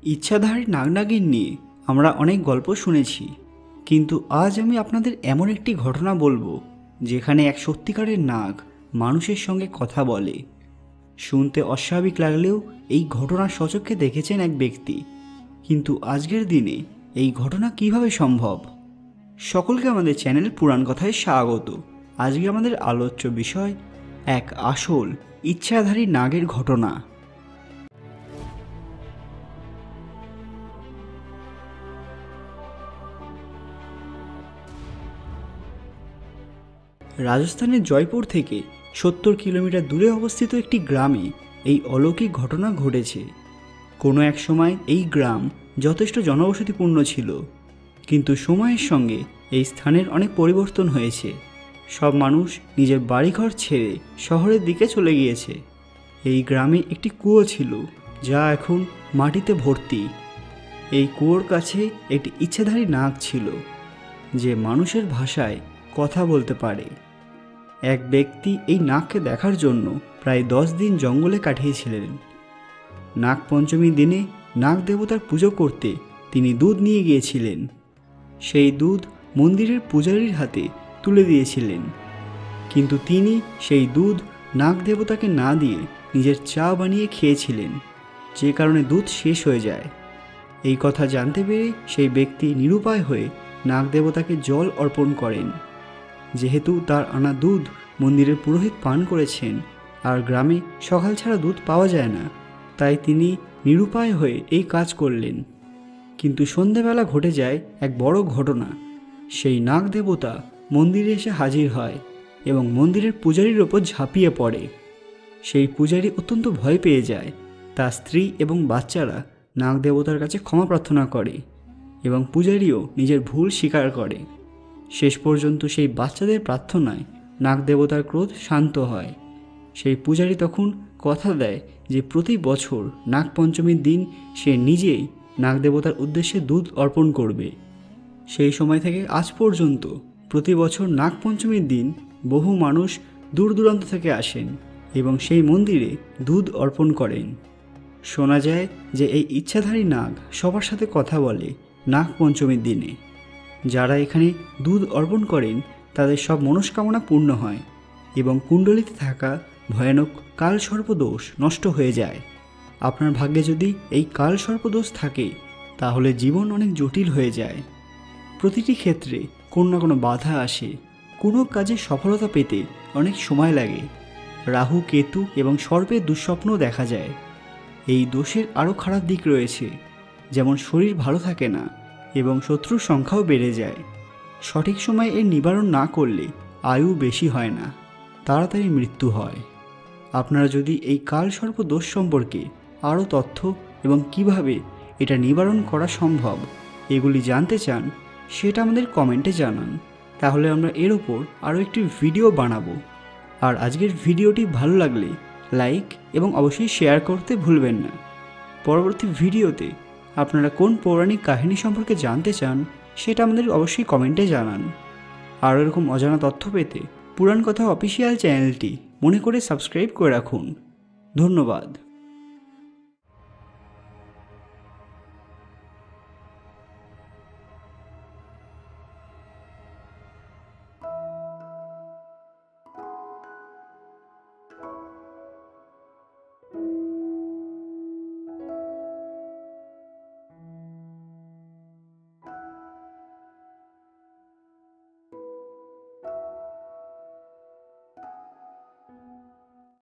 ইচ্ছাধারী নাগনাগিন নিয়ে আমরা অনেক গল্প শুনেছি, কিন্তু আজ আমি আপনাদের এমন একটি ঘটনা বলবো যেখানে এক সত্যিকারের নাগ মানুষের সঙ্গে কথা বলে। শুনতে অস্বাভাবিক লাগলেও এই ঘটনা সচক্ষে দেখেছেন এক ব্যক্তি, কিন্তু আজকের দিনে এই ঘটনা কিভাবে সম্ভব? সকলকে আমাদের চ্যানেল পুরাণ কথায় স্বাগত। আজকে আমাদের আলোচ্য বিষয় এক আসল ইচ্ছাধারী নাগের ঘটনা। রাজস্থানের জয়পুর থেকে 70 কিলোমিটার দূরে অবস্থিত একটি গ্রামে এই অলৌকিক ঘটনা ঘটেছে। কোনো এক সময় এই গ্রাম যথেষ্ট জনবসতিপূর্ণ ছিল, কিন্তু সময়ের সঙ্গে এই স্থানের অনেক পরিবর্তন হয়েছে। সব মানুষ নিজের বাড়িঘর ছেড়ে শহরের দিকে চলে গিয়েছে। এই গ্রামে একটি কুয়ো ছিল, যা এখন মাটিতে ভর্তি। এই কুয়োর কাছে একটি ইচ্ছাধারী নাগ ছিল, যে মানুষের ভাষায় কথা বলতে পারে। এক ব্যক্তি এই নাগকে দেখার জন্য প্রায় 10 দিন জঙ্গলে কাটিয়েছিলেন। নাগ পঞ্চমী দিনে নাগ দেবতার পুজো করতে তিনি দুধ নিয়ে গিয়েছিলেন। সেই দুধ মন্দিরের পূজারীর হাতে তুলে দিয়েছিলেন, কিন্তু তিনি সেই দুধ নাগ দেবতাকে না দিয়ে নিজের চা বানিয়ে খেয়েছিলেন, যে কারণে দুধ শেষ হয়ে যায়। এই কথা জানতে পেরে সেই ব্যক্তি নিরুপায় হয়ে নাগ দেবতাকে জল অর্পণ করেন। যেহেতু তার আনা দুধ মন্দিরের পুরোহিত পান করেছেন, আর গ্রামে সকাল ছাড়া দুধ পাওয়া যায় না, তাই তিনি নিরুপায় হয়ে এই কাজ করলেন। কিন্তু সন্ধেবেলা ঘটে যায় এক বড় ঘটনা। সেই নাগ দেবতা মন্দিরে এসে হাজির হয় এবং মন্দিরের পূজারীর ওপর ঝাঁপিয়ে পড়ে। সেই পূজারী অত্যন্ত ভয় পেয়ে যায়। তার স্ত্রী এবং বাচ্চারা নাগ দেবতার কাছে ক্ষমা প্রার্থনা করে এবং পূজারীও নিজের ভুল স্বীকার করে। শেষ পর্যন্ত সেই বাচ্চাদের প্রার্থনায় নাগ দেবতার ক্রোধ শান্ত হয়। সেই পূজারী তখন কথা দেয় যে প্রতি বছর নাগ পঞ্চমীর দিন সে নিজেই নাগ দেবতার উদ্দেশ্যে দুধ অর্পণ করবে। সেই সময় থেকে আজ পর্যন্ত প্রতি বছর নাগ পঞ্চমীর দিন বহু মানুষ দূর দূরান্ত থেকে আসেন এবং সেই মন্দিরে দুধ অর্পণ করেন। শোনা যায় যে এই ইচ্ছাধারী নাগ সবার সাথে কথা বলে নাগ পঞ্চমীর দিনে। যারা এখানে দুধ অর্পণ করেন তাদের সব মনস্কামনা পূর্ণ হয় এবং কুণ্ডলিতে থাকা ভয়ানক কালসর্পদোষ নষ্ট হয়ে যায়। আপনার ভাগ্যে যদি এই কালসর্পদোষ থাকে, তাহলে জীবন অনেক জটিল হয়ে যায়। প্রতিটি ক্ষেত্রে কোনো না কোনো বাধা আসে। কোনো কাজে সফলতা পেতে অনেক সময় লাগে। রাহু, কেতু এবং সর্পের দুঃস্বপ্নও দেখা যায়। এই দোষের আরও খারাপ দিক রয়েছে, যেমন শরীর ভালো থাকে না এবং শত্রুর সংখ্যাও বেড়ে যায়। সঠিক সময়ে এর নিবারণ না করলে আয়ু বেশি হয় না, তাড়াতাড়ি মৃত্যু হয়। আপনারা যদি এই কালসর্প দোষ সম্পর্কে আরও তথ্য এবং কিভাবে এটা নিবারণ করা সম্ভব এগুলি জানতে চান, সেটা আমাদের কমেন্টে জানান। তাহলে আমরা এর ওপর আরও একটি ভিডিও বানাবো। আর আজকের ভিডিওটি ভালো লাগলে লাইক এবং অবশ্যই শেয়ার করতে ভুলবেন না। পরবর্তী ভিডিওতে আপনারা কোন পৌরাণিক কাহিনী সম্পর্কে জানতে চান, সেটা আমাদের অবশ্যই কমেন্টে জানান। আর এরকম অজানা তথ্য পেতে পুরাণ কথা অফিসিয়াল চ্যানেলটি মনে করে সাবস্ক্রাইব করে রাখুন। ধন্যবাদ।